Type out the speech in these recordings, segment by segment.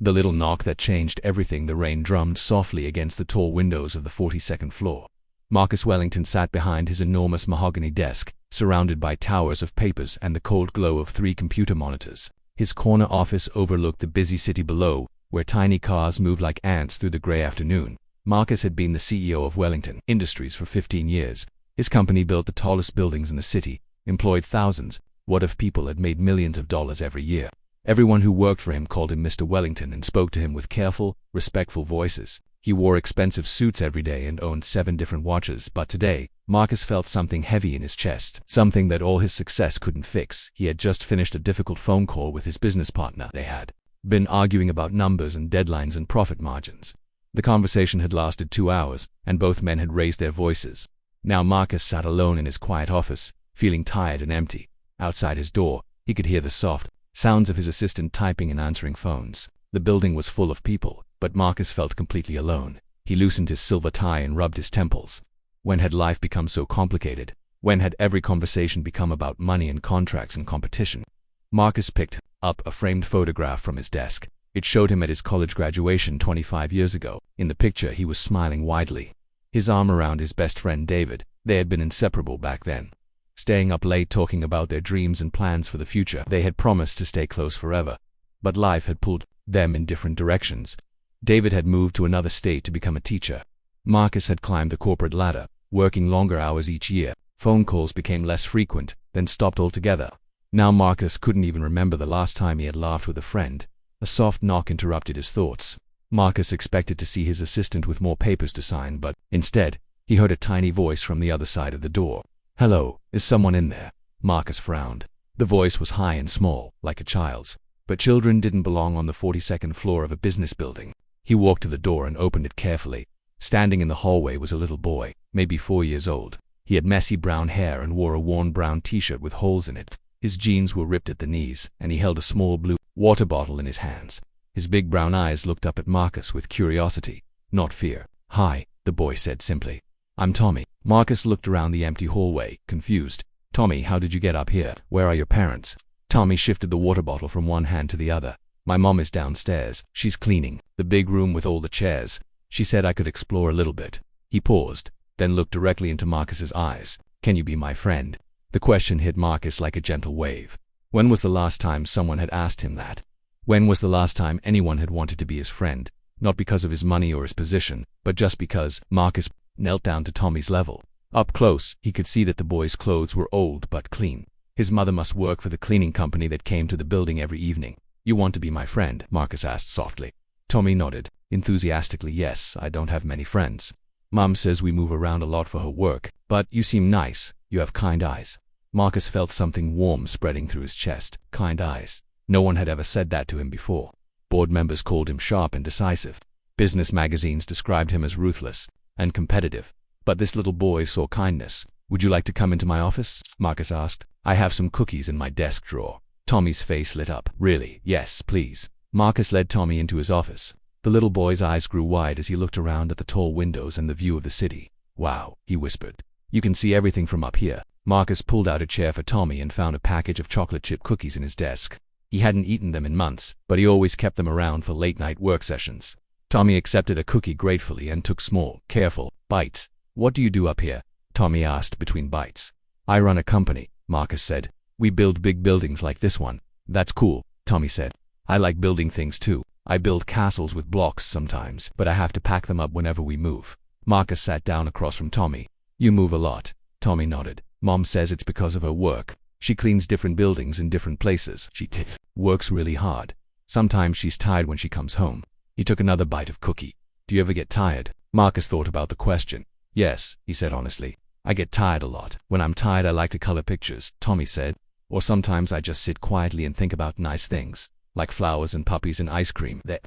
The little knock that changed everything. The rain drummed softly against the tall windows of the 42nd floor. Marcus Wellington sat behind his enormous mahogany desk, surrounded by towers of papers and the cold glow of 3 computer monitors. His corner office overlooked the busy city below, where tiny cars moved like ants through the gray afternoon. Marcus had been the CEO of Wellington Industries for 15 years. His company built the tallest buildings in the city, employed thousands, what if people had made millions of dollars every year. Everyone who worked for him called him Mr. Wellington and spoke to him with careful, respectful voices. He wore expensive suits every day and owned 7 different watches, but today, Marcus felt something heavy in his chest, something that all his success couldn't fix. He had just finished a difficult phone call with his business partner. They had been arguing about numbers and deadlines and profit margins. The conversation had lasted 2 hours, and both men had raised their voices. Now Marcus sat alone in his quiet office, feeling tired and empty. Outside his door, he could hear the soft sounds of his assistant typing and answering phones. The building was full of people, but Marcus felt completely alone. He loosened his silver tie and rubbed his temples. When had life become so complicated? When had every conversation become about money and contracts and competition? Marcus picked up a framed photograph from his desk. It showed him at his college graduation 25 years ago. In the picture, he was smiling widely, his arm around his best friend David. They had been inseparable back then, staying up late talking about their dreams and plans for the future. They had promised to stay close forever, but life had pulled them in different directions. David had moved to another state to become a teacher. Marcus had climbed the corporate ladder, working longer hours each year. Phone calls became less frequent, then stopped altogether. Now Marcus couldn't even remember the last time he had laughed with a friend. A soft knock interrupted his thoughts. Marcus expected to see his assistant with more papers to sign, but instead, he heard a tiny voice from the other side of the door. "Hello, is someone in there?" Marcus frowned. The voice was high and small, like a child's. But children didn't belong on the 42nd floor of a business building. He walked to the door and opened it carefully. Standing in the hallway was a little boy, maybe 4 years old. He had messy brown hair and wore a worn brown t-shirt with holes in it. His jeans were ripped at the knees, and he held a small blue water bottle in his hands. His big brown eyes looked up at Marcus with curiosity, not fear. "Hi," the boy said simply. "I'm Tommy." Marcus looked around the empty hallway, confused. "Tommy, how did you get up here? Where are your parents?" Tommy shifted the water bottle from one hand to the other. "My mom is downstairs. She's cleaning the big room with all the chairs. She said I could explore a little bit." He paused, then looked directly into Marcus's eyes. "Can you be my friend?" The question hit Marcus like a gentle wave. When was the last time someone had asked him that? When was the last time anyone had wanted to be his friend? Not because of his money or his position, but just because. Marcus knelt down to Tommy's level. Up close, he could see that the boy's clothes were old but clean. His mother must work for the cleaning company that came to the building every evening. "You want to be my friend?" Marcus asked softly. Tommy nodded, enthusiastically. "Yes, I don't have many friends. Mom says we move around a lot for her work, but you seem nice. You have kind eyes." Marcus felt something warm spreading through his chest. Kind eyes. No one had ever said that to him before. Board members called him sharp and decisive. Business magazines described him as ruthless and competitive. But this little boy saw kindness. "Would you like to come into my office?" Marcus asked. "I have some cookies in my desk drawer." Tommy's face lit up. "Really? Yes, please." Marcus led Tommy into his office. The little boy's eyes grew wide as he looked around at the tall windows and the view of the city. "Wow," he whispered. "You can see everything from up here." Marcus pulled out a chair for Tommy and found a package of chocolate chip cookies in his desk. He hadn't eaten them in months, but he always kept them around for late-night work sessions. Tommy accepted a cookie gratefully and took small, careful bites. "What do you do up here?" Tommy asked between bites. "I run a company," Marcus said. "We build big buildings like this one." "That's cool," Tommy said. "I like building things too. I build castles with blocks sometimes, but I have to pack them up whenever we move." Marcus sat down across from Tommy. "You move a lot." Tommy nodded. "Mom says it's because of her work. She cleans different buildings in different places. She works really hard. Sometimes she's tired when she comes home." He took another bite of cookie. "Do you ever get tired?" Marcus thought about the question. "Yes," he said honestly. "I get tired a lot. When I'm tired, I like to color pictures," Tommy said. "Or sometimes I just sit quietly and think about nice things, like flowers and puppies and ice cream." They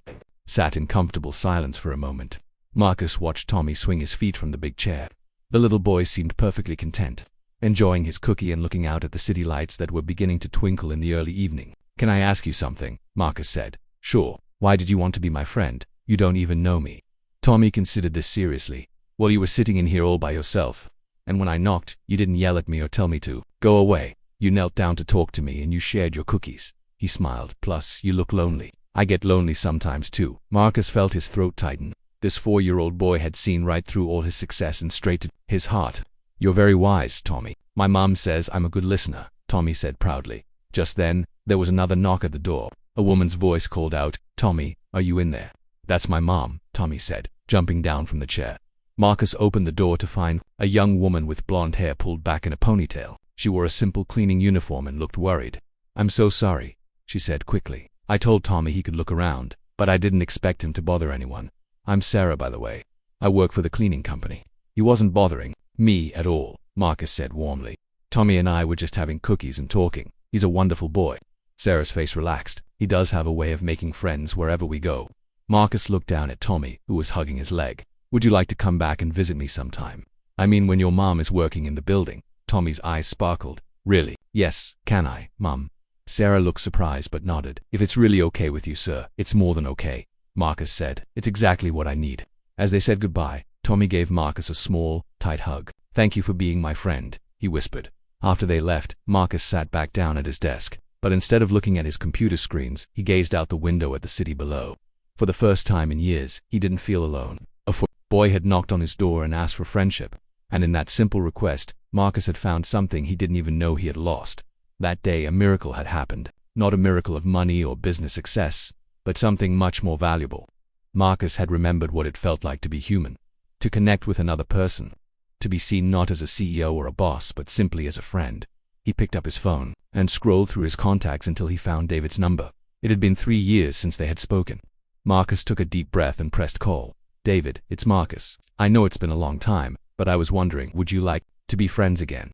sat in comfortable silence for a moment. Marcus watched Tommy swing his feet from the big chair. The little boy seemed perfectly content, enjoying his cookie and looking out at the city lights that were beginning to twinkle in the early evening. "Can I ask you something?" Marcus said. "Sure. Why did you want to be my friend? You don't even know me." Tommy considered this seriously. "Well, you were sitting in here all by yourself, and when I knocked, you didn't yell at me or tell me to go away. You knelt down to talk to me and you shared your cookies." He smiled. "Plus, you look lonely. I get lonely sometimes too. Marcus felt his throat tighten. This 4-year-old boy had seen right through all his success and straight to his heart. You're very wise, Tommy. My mom says I'm a good listener, Tommy said proudly. Just then, there was another knock at the door. A woman's voice called out, Tommy, are you in there? That's my mom, Tommy said, jumping down from the chair. Marcus opened the door to find a young woman with blonde hair pulled back in a ponytail. She wore a simple cleaning uniform and looked worried. I'm so sorry, she said quickly. I told Tommy he could look around, but I didn't expect him to bother anyone. I'm Sarah, by the way. I work for the cleaning company. He wasn't bothering me at all, Marcus said warmly. Tommy and I were just having cookies and talking. He's a wonderful boy. Sarah's face relaxed. He does have a way of making friends wherever we go. Marcus looked down at Tommy, who was hugging his leg. Would you like to come back and visit me sometime? I mean, when your mom is working in the building. Tommy's eyes sparkled. Really? Yes, can I, Mum? Sarah looked surprised but nodded. If it's really okay with you, sir, it's more than okay, Marcus said. It's exactly what I need. As they said goodbye, Tommy gave Marcus a small, tight hug. Thank you for being my friend, he whispered. After they left, Marcus sat back down at his desk, but instead of looking at his computer screens, he gazed out the window at the city below. For the first time in years, he didn't feel alone. A boy had knocked on his door and asked for friendship, and in that simple request, Marcus had found something he didn't even know he had lost. That day, a miracle had happened. Not a miracle of money or business success, but something much more valuable. Marcus had remembered what it felt like to be human, to connect with another person, to be seen not as a CEO or a boss, but simply as a friend. He picked up his phone and scrolled through his contacts until he found David's number. It had been 3 years since they had spoken. Marcus took a deep breath and pressed call. David, it's Marcus. I know it's been a long time, but I was wondering, would you like to be friends again?